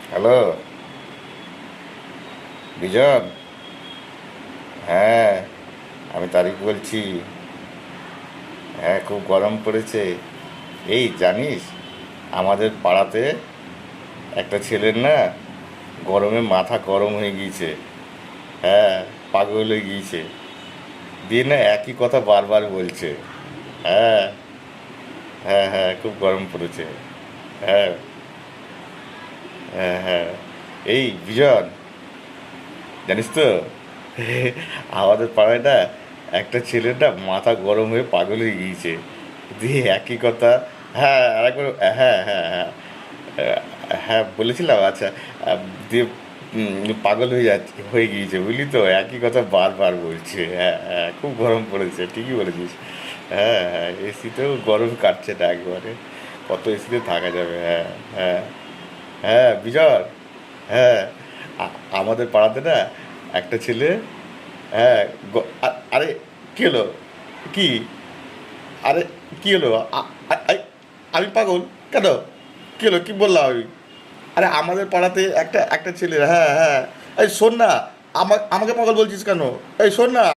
Hello, বিজন। হ্যাঁ, আমি তারিক বলছি। হ্যাঁ, খুব গরম পড়েছে। এই জানিস, আমাদের পাড়াতে একটা ছেলের না গরমে মাথা গরম হয়ে গিয়েছে। হ্যাঁ, পাগল হয়ে গিয়েছে। দিয়ে না একই কথা বারবার বলছে। হ্যাঁ, হ্যাঁ, হ্যাঁ, খুব গরম পড়েছে। হ্যাঁ, হ্যাঁ, হ্যাঁ। এই বিজন, জানিস তো, আমাদের পাড়ায় না একটা ছেলেটা মাথা গরম হয়ে পাগল হয়ে গিয়েছে। দিয়ে একই কথা। হ্যাঁ, আরেকবার। হ্যাঁ, হ্যাঁ, হ্যাঁ। হ্যাঁ, বলেছিলাম। আচ্ছা। দিয়ে পাগল হয়ে গিয়েছে, বুঝলি তো, একই কথা বারবার বলছে। হ্যাঁ, হ্যাঁ, খুব গরম পড়েছে, ঠিকই বলেছিস। হ্যাঁ, হ্যাঁ, এসিতেও গরম কাটছে না একবারে। কত এসিতে থাকা যাবে? হ্যাঁ, হ্যাঁ, হ্যাঁ, বিজয়। হ্যাঁ, আমাদের পাড়াতে না একটা ছেলে। হ্যাঁ, আরে, কি হলো? কি? আরে, কি হলো? আমি পাগল কেন? কি হলো? কি বললাম আমি? আরে, আমাদের পাড়াতে একটা একটা ছেলে। হ্যাঁ, হ্যাঁ। এই শোন না। আমাকে পাগল বলছিস কেন? এই শোন না।